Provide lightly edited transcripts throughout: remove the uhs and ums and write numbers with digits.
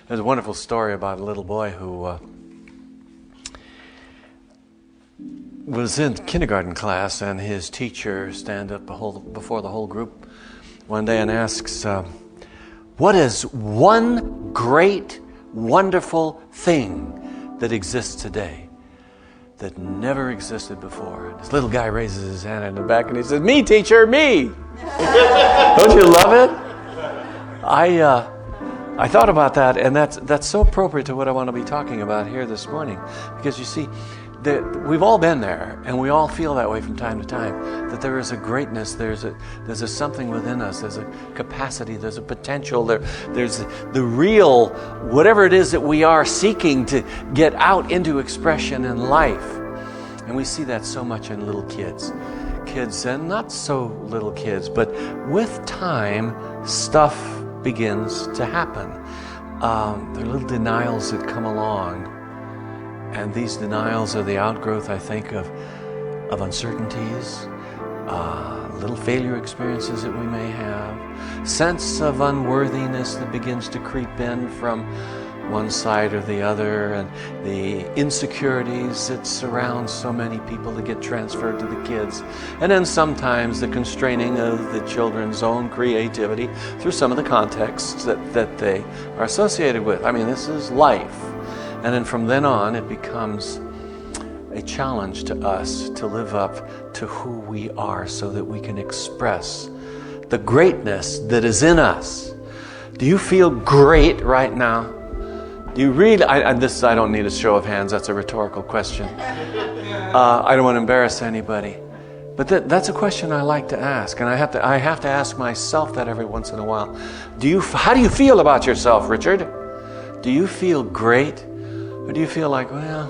There's a wonderful story about a little boy who was in kindergarten class, and his teacher stand up before the whole group one day and asks, what is one great, wonderful thing that exists today that never existed before? And this little guy raises his hand in the back and he says, me, teacher, me! Don't you love it? I thought about that, and that's so appropriate to what I want to be talking about here this morning. Because you see, we've all been there, and we all feel that way from time to time, that there is a greatness, there's a something within us, there's a capacity, there's a potential, there's the real, whatever it is that we are seeking to get out into expression in life. And we see that so much in little kids and not so little kids, but with time, stuff begins to happen. There are little denials that come along, and these denials are the outgrowth, I think, of uncertainties, little failure experiences that we may have, sense of unworthiness that begins to creep in from one side or the other, and the insecurities that surround so many people that get transferred to the kids, and then sometimes the constraining of the children's own creativity through some of the contexts that they are associated with. I mean, this is life. And then from then on, it becomes a challenge to us to live up to who we are so that we can express the greatness that is in us. Do you feel great right now? Do you really? I don't need a show of hands. That's a rhetorical question. I don't want to embarrass anybody. But that's a question I like to ask, and I have to ask myself that every once in a while. How do you feel about yourself, Richard? Do you feel great? Or do you feel like, well,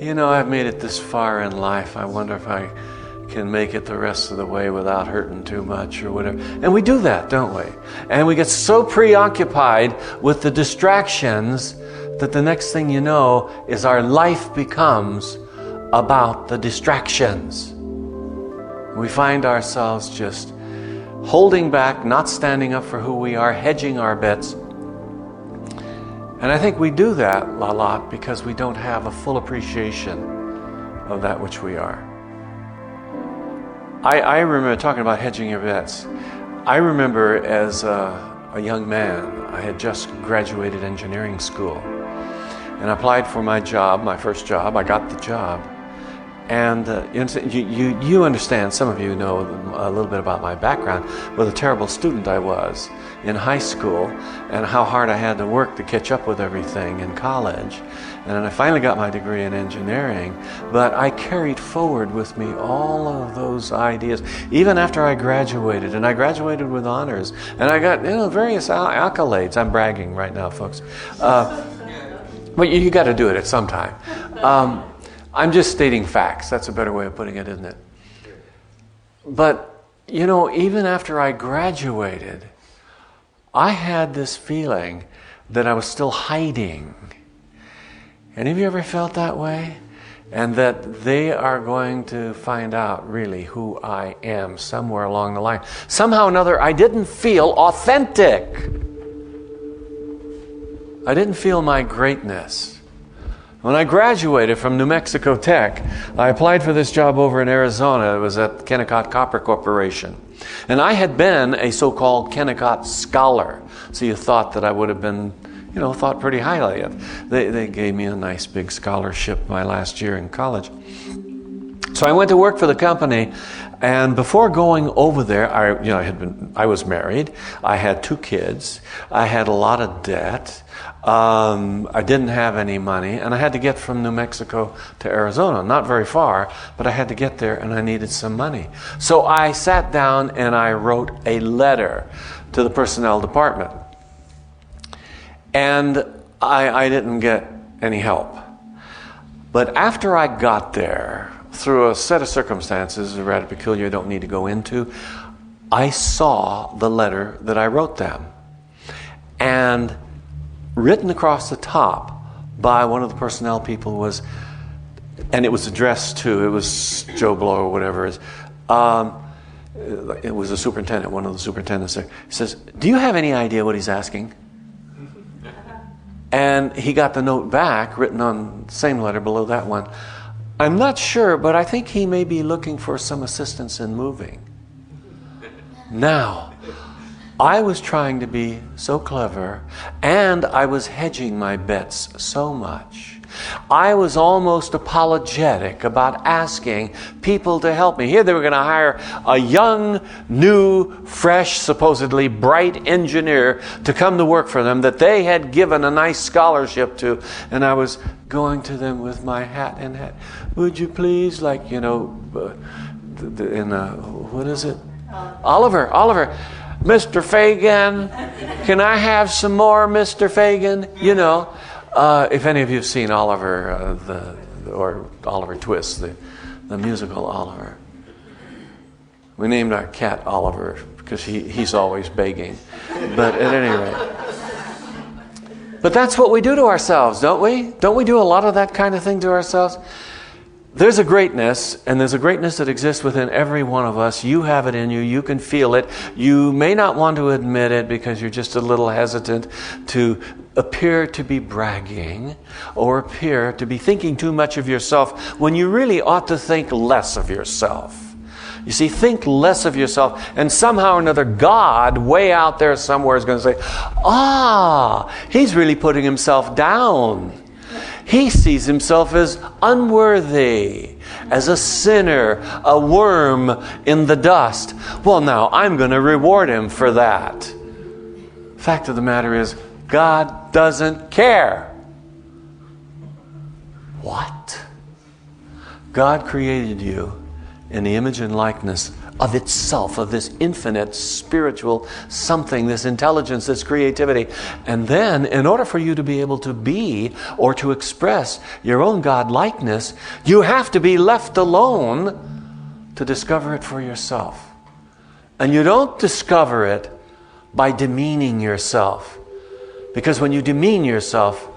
I've made it this far in life. I wonder if I can make it the rest of the way without hurting too much or whatever. And we do that, don't we? And we get so preoccupied with the distractions that the next thing you know is our life becomes about the distractions. We find ourselves just holding back, not standing up for who we are, hedging our bets. And I think we do that a lot because we don't have a full appreciation of that which we are. I remember talking about hedging your bets. I remember as a young man, I had just graduated engineering school. And I applied for my job, my first job. I got the job. And you understand, some of you know a little bit about my background, what a terrible student I was in high school and how hard I had to work to catch up with everything in college. And then I finally got my degree in engineering, but I carried forward with me all of those ideas, even after I graduated. And I graduated with honors. And I got various accolades. I'm bragging right now, folks. But you got to do it at some time. I'm just stating facts. That's a better way of putting it, isn't it? But, even after I graduated, I had this feeling that I was still hiding. Any of you ever felt that way? And that they are going to find out really who I am somewhere along the line. Somehow or another, I didn't feel authentic. I didn't feel my greatness. When I graduated from New Mexico Tech, I applied for this job over in Arizona. It was at Kennecott Copper Corporation. And I had been a so-called Kennecott scholar. So you thought that I would have been, thought pretty highly of. They gave me a nice big scholarship my last year in college. So I went to work for the company, and before going over there, I was married. I had 2 kids. I had a lot of debt. I didn't have any money, and I had to get from New Mexico to Arizona. Not very far, but I had to get there, and I needed some money. So I sat down and I wrote a letter to the personnel department. And I didn't get any help. But after I got there, through a set of circumstances, rather peculiar, I don't need to go into, I saw the letter that I wrote them. And written across the top by one of the personnel people was, and it was addressed to, it was Joe Blow or whatever it is. It was a superintendent, one of the superintendents there. He says, do you have any idea what he's asking? And he got the note back, written on the same letter below that one. I'm not sure, but I think he may be looking for some assistance in moving. Now, I was trying to be so clever, and I was hedging my bets so much. I was almost apologetic about asking people to help me. Here they were going to hire a young, new, fresh, supposedly bright engineer to come to work for them that they had given a nice scholarship to. And I was going to them with my hat and hat. Would you please, like, you know, what is it? Oliver. Mr. Fagan, can I have some more, Mr. Fagan? You know. If any of you have seen Oliver, or Oliver Twist, the musical Oliver. We named our cat Oliver because he's always begging. But at any rate. But that's what we do to ourselves, don't we? Don't we do a lot of that kind of thing to ourselves? There's a greatness, and there's a greatness that exists within every one of us. You have it in you. You can feel it. You may not want to admit it because you're just a little hesitant to appear to be bragging or appear to be thinking too much of yourself when you really ought to think less of yourself. You see, think less of yourself, and somehow or another God way out there somewhere is going to say, he's really putting himself down. He sees himself as unworthy, as a sinner, a worm in the dust. Well, now I'm going to reward him for that. Fact of the matter is, God doesn't care. What? God created you in the image and likeness of itself, of this infinite spiritual something, this intelligence, this creativity. And then, in order for you to be able to be or to express your own God-likeness, you have to be left alone to discover it for yourself. And you don't discover it by demeaning yourself. Because when you demean yourself,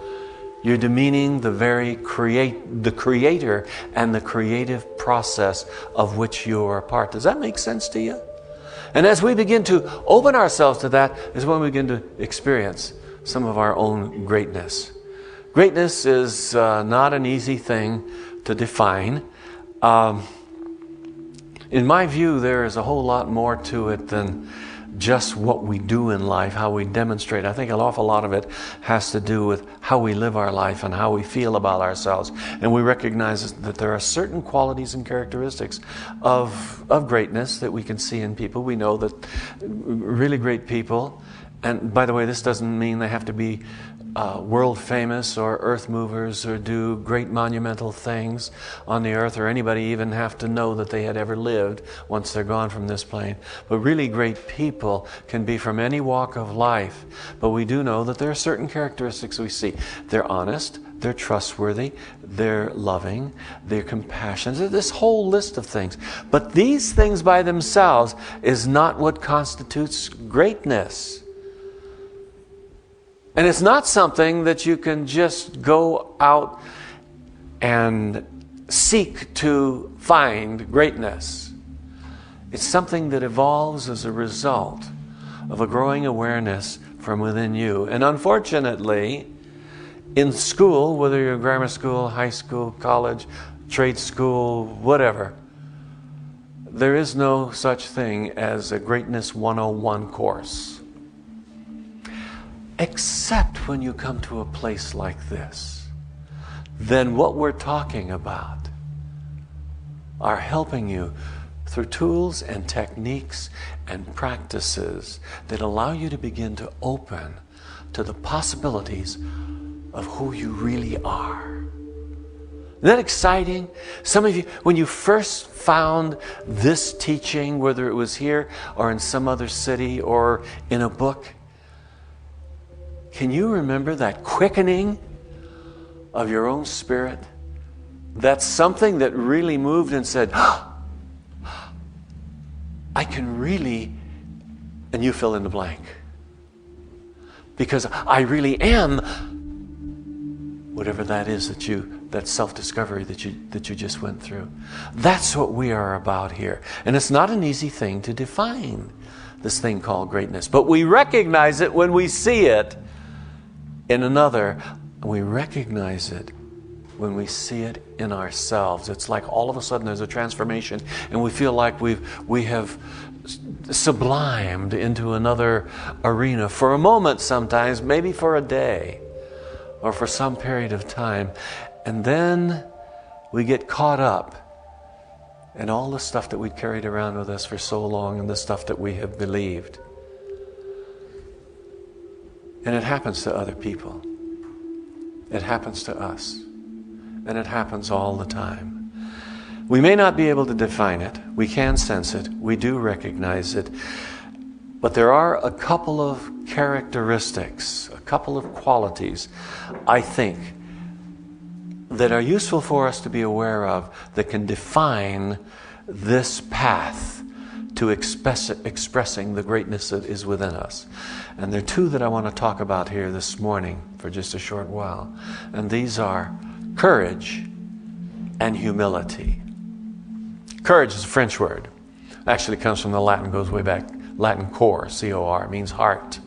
you're demeaning the very creator and the creative process of which you are a part. Does that make sense to you? And as we begin to open ourselves to that is when we begin to experience some of our own greatness. Greatness is not an easy thing to define. In my view, there is a whole lot more to it than just what we do in life, how we demonstrate. I think an awful lot of it has to do with how we live our life and how we feel about ourselves. And we recognize that there are certain qualities and characteristics of greatness that we can see in people. We know that really great people, and by the way, this doesn't mean they have to be world famous or earth movers or do great monumental things on the earth, or anybody even have to know that they had ever lived once they're gone from this plane. But really great people can be from any walk of life. But we do know that there are certain characteristics we see. They're honest, they're trustworthy, they're loving, they're compassionate. This whole list of things. But these things by themselves is not what constitutes greatness. And it's not something that you can just go out and seek to find greatness. It's something that evolves as a result of a growing awareness from within you. And unfortunately, in school, whether you're in grammar school, high school, college, trade school, whatever, there is no such thing as a Greatness 101 course. Except when you come to a place like this, then what we're talking about are helping you through tools and techniques and practices that allow you to begin to open to the possibilities of who you really are. Isn't that exciting? Some of you, when you first found this teaching, whether it was here or in some other city or in a book, can you remember that quickening of your own spirit? That's something that really moved and said, I can really, and you fill in the blank. Because I really am whatever that is that self-discovery that you just went through. That's what we are about here. And it's not an easy thing to define, this thing called greatness. But we recognize it when we see it. in another, we recognize it when we see it in ourselves. It's like all of a sudden there's a transformation, and we feel like we have sublimed into another arena for a moment sometimes, maybe for a day or for some period of time. And then we get caught up in all the stuff that we carried around with us for so long and the stuff that we have believed. And it happens to other people. It happens to us. And it happens all the time. We may not be able to define it. We can sense it. We do recognize it. But there are a couple of characteristics, a couple of qualities, I think, that are useful for us to be aware of that can define this path to expressing the greatness that is within us. And there are two that I want to talk about here this morning for just a short while. And these are courage and humility. Courage is a French word. Actually comes from the Latin, goes way back. Latin cor, C-O-R, means heart.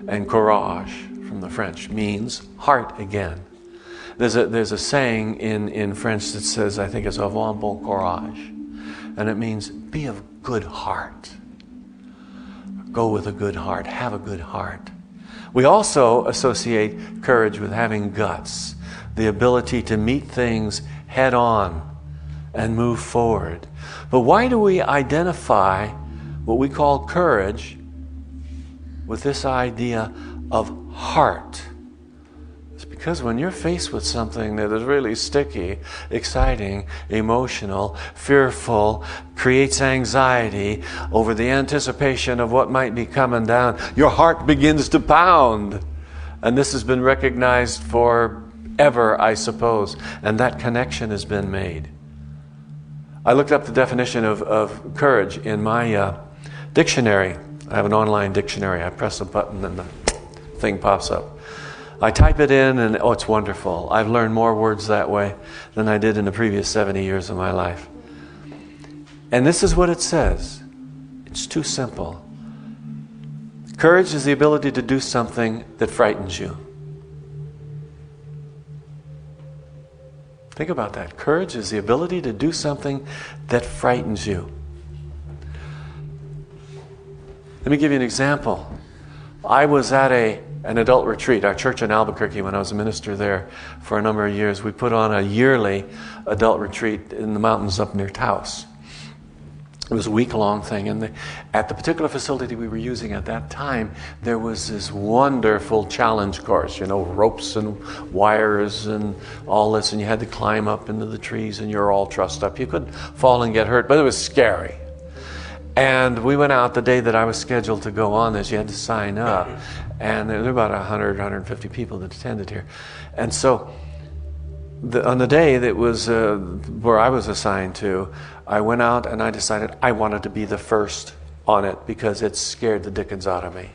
And courage, from the French, means heart again. There's a saying in French that says, I think it's avoir bon courage. And it means be of good heart. Go with a good heart. Have a good heart. We also associate courage with having guts, the ability to meet things head on and move forward. But why do we identify what we call courage with this idea of heart? It's because when you're faced with something that is really sticky, exciting, emotional, fearful, creates anxiety over the anticipation of what might be coming down, your heart begins to pound. And this has been recognized forever, I suppose, and that connection has been made. I looked up the definition of courage in my dictionary. I have an online dictionary. I press a button and the thing pops up. I type it in and it's wonderful. I've learned more words that way than I did in the previous 70 years of my life. And this is what it says. It's too simple. Courage is the ability to do something that frightens you. Think about that. Courage is the ability to do something that frightens you. Let me give you an example. I was at an adult retreat, our church in Albuquerque, when I was a minister there for a number of years. We put on a yearly adult retreat in the mountains up near Taos. It was a week-long thing, and at the particular facility we were using at that time, there was this wonderful challenge course, ropes and wires and all this, and you had to climb up into the trees, and you're all trussed up. You could fall and get hurt, but it was scary. And we went out the day that I was scheduled to go on this. You had to sign up, and there were about 100, 150 people that attended here. And so on the day that was where I was assigned to, I went out and I decided I wanted to be the first on it because it scared the dickens out of me.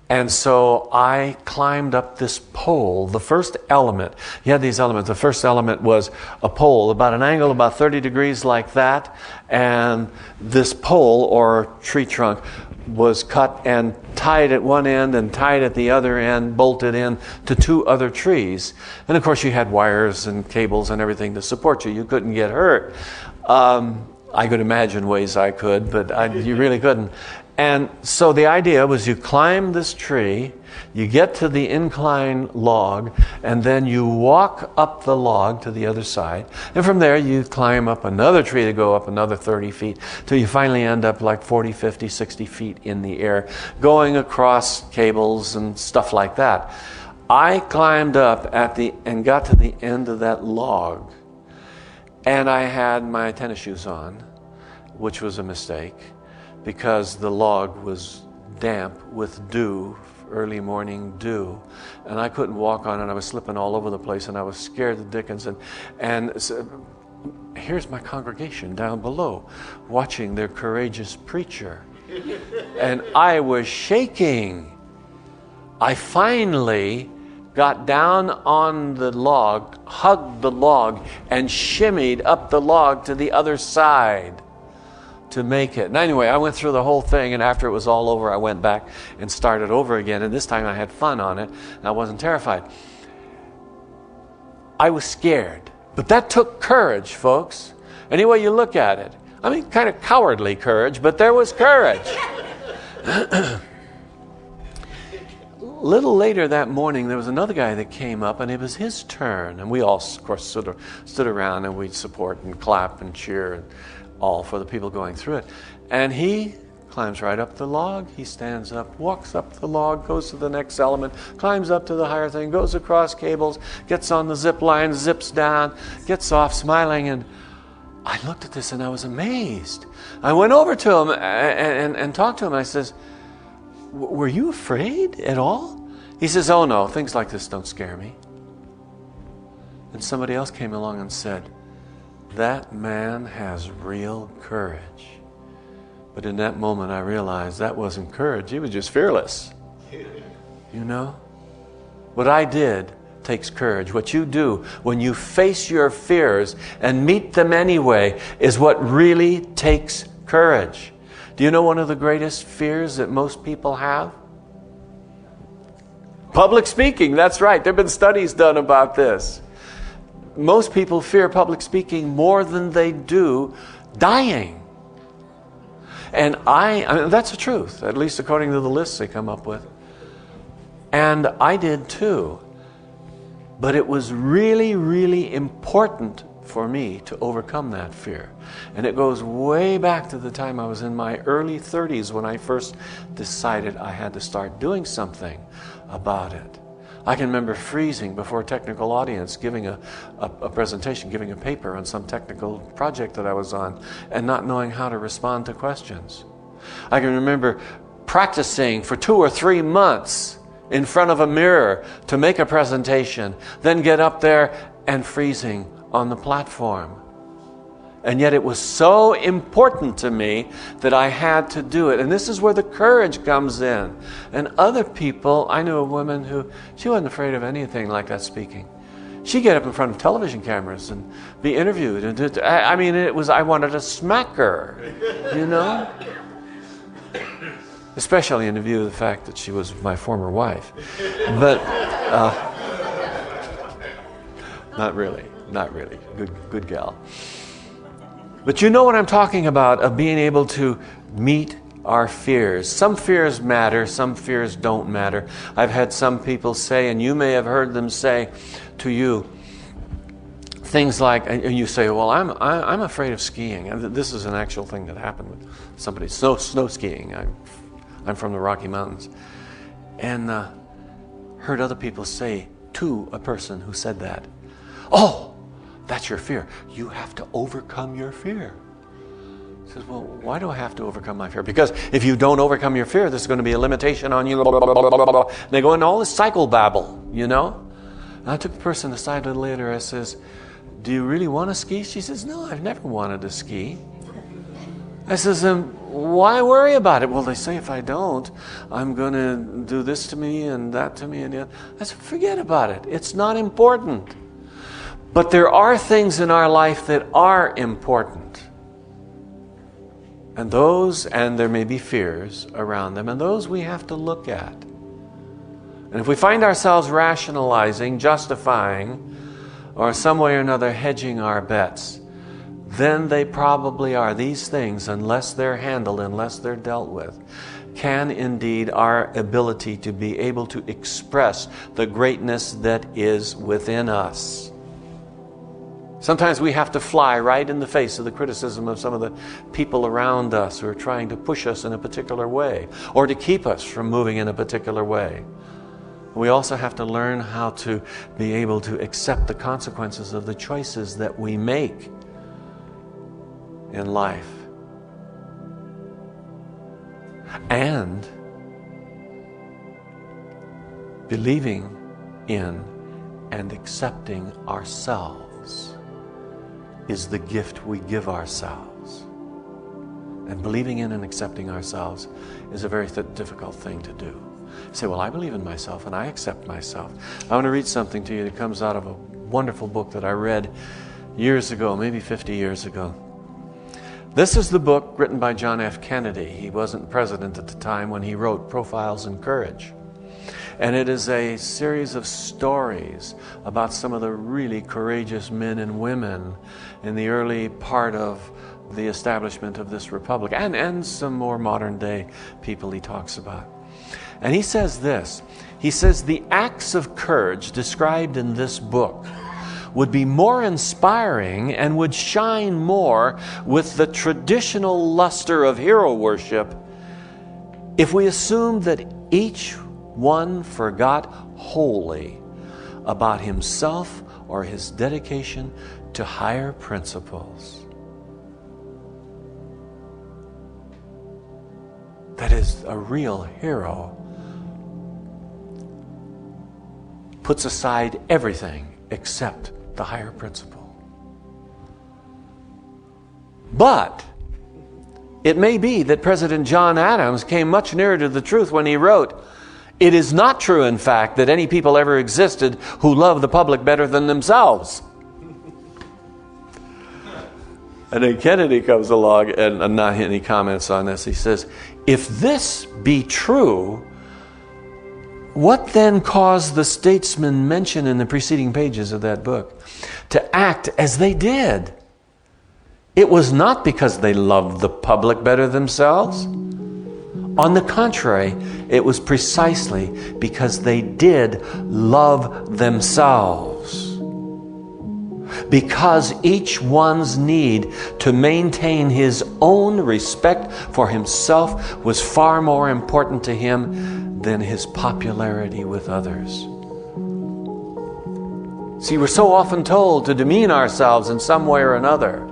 And so I climbed up this pole. The first element, you had these elements. The first element was a pole, about an angle about 30 degrees like that. And this pole or tree trunk was cut and tied at one end and tied at the other end, bolted in to two other trees. And of course you had wires and cables and everything to support you. You couldn't get hurt. I could imagine ways I could, but you really couldn't. And so the idea was you climb this tree, you get to the incline log, and then you walk up the log to the other side. And from there you climb up another tree to go up another 30 feet till you finally end up like 40, 50, 60 feet in the air, going across cables and stuff like that. I climbed up and got to the end of that log, and I had my tennis shoes on, which was a mistake, because the log was damp with dew, early morning dew, and I couldn't walk on it. I was slipping all over the place, and I was scared to dickens. And so, here's my congregation down below, watching their courageous preacher, and I was shaking. I finally got down on the log, hugged the log, and shimmied up the log to the other side, to make it. And anyway, I went through the whole thing, and after it was all over, I went back and started over again. And this time I had fun on it, and I wasn't terrified. I was scared. But that took courage, folks. Any way you look at it. I mean, kind of cowardly courage, but there was courage. Little later that morning, there was another guy that came up, and it was his turn. And we all, of course, stood around, and we'd support and clap and cheer and all for the people going through it. And he climbs right up the log. He stands up, walks up the log, goes to the next element, climbs up to the higher thing, goes across cables, gets on the zip line, zips down, gets off smiling. And I looked at this, and I was amazed. I went over to him and talked to him. I says, "Were you afraid at all?" He says, "Oh no, things like this don't scare me." And somebody else came along and said, "That man has real courage." But in that moment I realized that wasn't courage, he was just fearless. You know? What I did takes courage. What you do when you face your fears and meet them anyway is what really takes courage. Do you know one of the greatest fears that most people have? Public speaking, that's right. There have been studies done about this. Most people fear public speaking more than they do dying. And I mean, that's the truth, at least according to the lists they come up with. And I did too. But it was really, really important for me to overcome that fear. And it goes way back to the time I was in my early 30s when I first decided I had to start doing something about it. I can remember freezing before a technical audience, giving a presentation, giving a paper on some technical project that I was on, and not knowing how to respond to questions. I can remember practicing for 2 or 3 months in front of a mirror to make a presentation, then get up there and freezing on the platform. And yet it was so important to me that I had to do it. And this is where the courage comes in. And other people, I knew a woman who, she wasn't afraid of anything like that speaking. She'd get up in front of television cameras and be interviewed. And I mean, it was, I wanted to smack her, you know? Especially in view of the fact that she was my former wife. But, not really. Good gal. But you know what I'm talking about, of being able to meet our fears. Some fears matter, some fears don't matter. I've had some people say, and you may have heard them say to you, things like, and you say, well, I'm afraid of skiing. And this is an actual thing that happened with somebody, snow skiing. I'm from the Rocky Mountains. And heard other people say to a person who said that, "Oh, that's your fear. You have to overcome your fear." He says, "Well, why do I have to overcome my fear?" "Because if you don't overcome your fear, there's going to be a limitation on you." And they go into all this psychobabble, you know. And I took the person aside a little later. I says, "Do you really want to ski?" She says, "No, I've never wanted to ski." I says, "Why worry about it?" "Well, they say if I don't, I'm going to do this to me and that to me and the other." I said, "Forget about it. It's not important." But there are things in our life that are important. And there may be fears around them, and those we have to look at. And if we find ourselves rationalizing, justifying, or some way or another hedging our bets, then they probably are. These things, unless they're handled, unless they're dealt with, can indeed our ability to be able to express the greatness that is within us. Sometimes we have to fly right in the face of the criticism of some of the people around us who are trying to push us in a particular way or to keep us from moving in a particular way. We also have to learn how to be able to accept the consequences of the choices that we make in life. And believing in and accepting ourselves is the gift we give ourselves. And believing in and accepting ourselves is a very difficult thing to do. You say, well, I believe in myself and I accept myself. I want to read something to you that comes out of a wonderful book that I read years ago, maybe 50 years ago. This is the book written by John F. Kennedy. He wasn't president at the time when he wrote Profiles in Courage. And it is a series of stories about some of the really courageous men and women in the early part of the establishment of this republic, and some more modern day people he talks about. And he says this, he says, the acts of courage described in this book would be more inspiring and would shine more with the traditional luster of hero worship if we assumed that each one forgot wholly about himself or his dedication to higher principles. That is, a real hero puts aside everything except the higher principle. But it may be that President John Adams came much nearer to the truth when he wrote, "It is not true, in fact, that any people ever existed who love the public better than themselves." And then Kennedy comes along and not any comments on this. He says, if this be true, what then caused the statesmen mentioned in the preceding pages of that book to act as they did? It was not because they loved the public better themselves. On the contrary, it was precisely because they did love themselves. Because each one's need to maintain his own respect for himself was far more important to him than his popularity with others. See, we're so often told to demean ourselves in some way or another,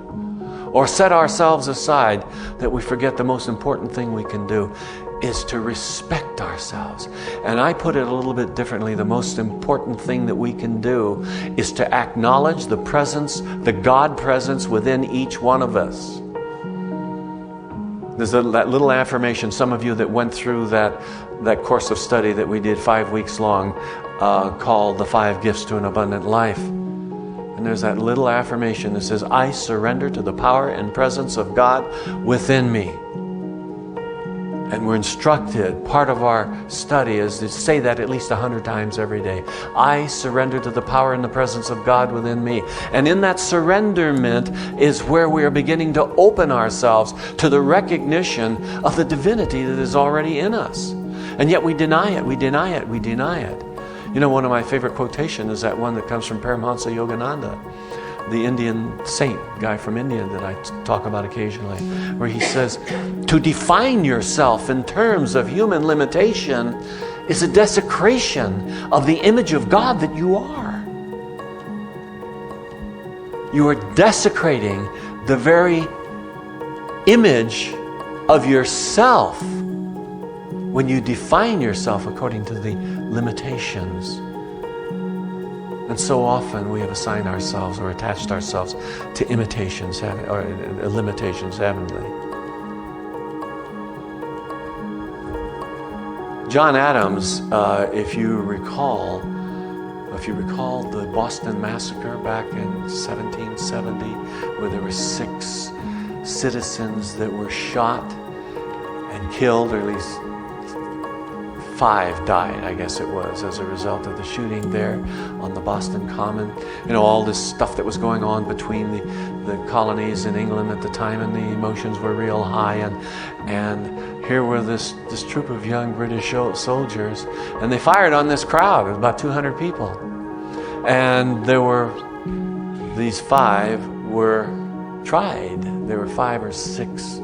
or set ourselves aside, that we forget the most important thing we can do is to respect ourselves. And I put it a little bit differently. The most important thing that we can do is to acknowledge the presence, the God presence within each one of us. There's that little affirmation, some of you that went through that course of study that we did 5 weeks long, called The 5 Gifts to an Abundant Life. And there's that little affirmation that says, I surrender to the power and presence of God within me. And we're instructed, part of our study is to say that at least 100 times every day. I surrender to the power and the presence of God within me. And in that surrenderment is where we are beginning to open ourselves to the recognition of the divinity that is already in us. And yet we deny it, we deny it, we deny it. You know, one of my favorite quotations is that one that comes from Paramahansa Yogananda, the Indian saint guy from India that I talk about occasionally, where he says, to define yourself in terms of human limitation is a desecration of the image of God that you are. You are desecrating the very image of yourself when you define yourself according to the limitations. And so often we have assigned ourselves or attached ourselves to limitations, haven't we? John Adams, if you recall the Boston Massacre back in 1770, where there were 6 citizens that were shot and killed, or at least 5 died, I guess it was, as a result of the shooting there on the Boston Common. You know, all this stuff that was going on between the colonies in England at the time, and the emotions were real high. And here were this troop of young British soldiers, and they fired on this crowd. It was about 200 people. And these 5 were tried. There were 5 or 6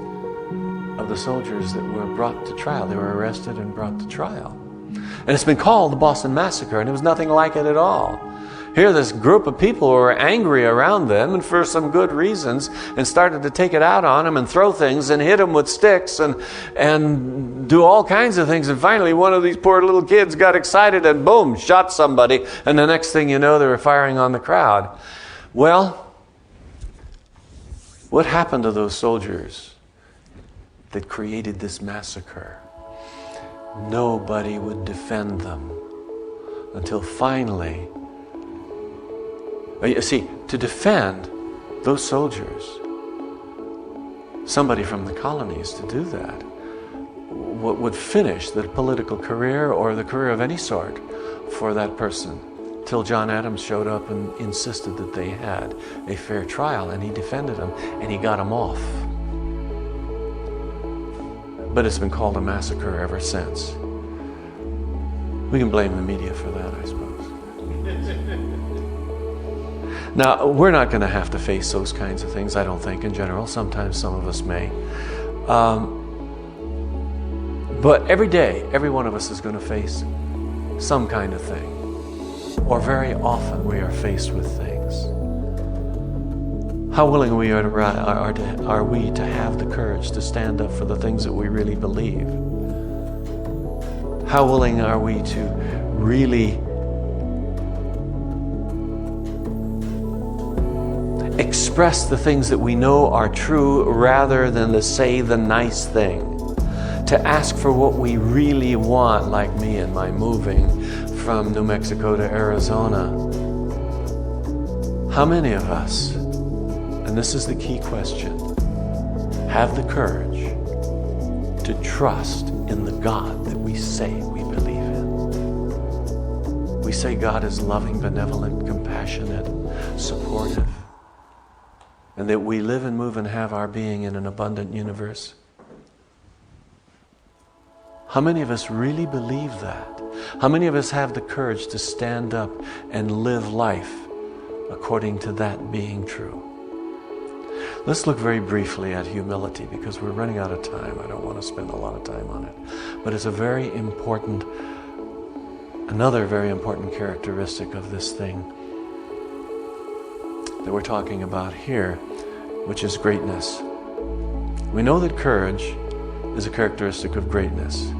of the soldiers that were brought to trial. They were arrested and brought to trial. And it's been called the Boston Massacre, and it was nothing like it at all. Here this group of people were angry around them, and for some good reasons, and started to take it out on them and throw things and hit them with sticks and do all kinds of things. And finally one of these poor little kids got excited and boom, shot somebody, and the next thing you know, they were firing on the crowd. Well, what happened to those soldiers that created this massacre? Nobody would defend them until finally, you see, to defend those soldiers, somebody from the colonies to do that. What would finish the political career or the career of any sort for that person, till John Adams showed up and insisted that they had a fair trial, and he defended him and he got him off. But it's been called a massacre ever since. We can blame the media for that, I suppose. Now, we're not going to have to face those kinds of things, I don't think, in general. Sometimes some of us may. But every day, every one of us is going to face some kind of thing. Or very often we are faced with things. How willing are we to have the courage to stand up for the things that we really believe? How willing are we to really express the things that we know are true rather than to say the nice thing? To ask for what we really want, like me and my moving from New Mexico to Arizona. How many of us, and this is the key question, have the courage to trust in the God that we say we believe in? We say God is loving, benevolent, compassionate, supportive, and that we live and move and have our being in an abundant universe. How many of us really believe that? How many of us have the courage to stand up and live life according to that being true? Let's look very briefly at humility, because we're running out of time. I don't want to spend a lot of time on it. But it's another very important characteristic of this thing that we're talking about here, which is greatness. We know that courage is a characteristic of greatness.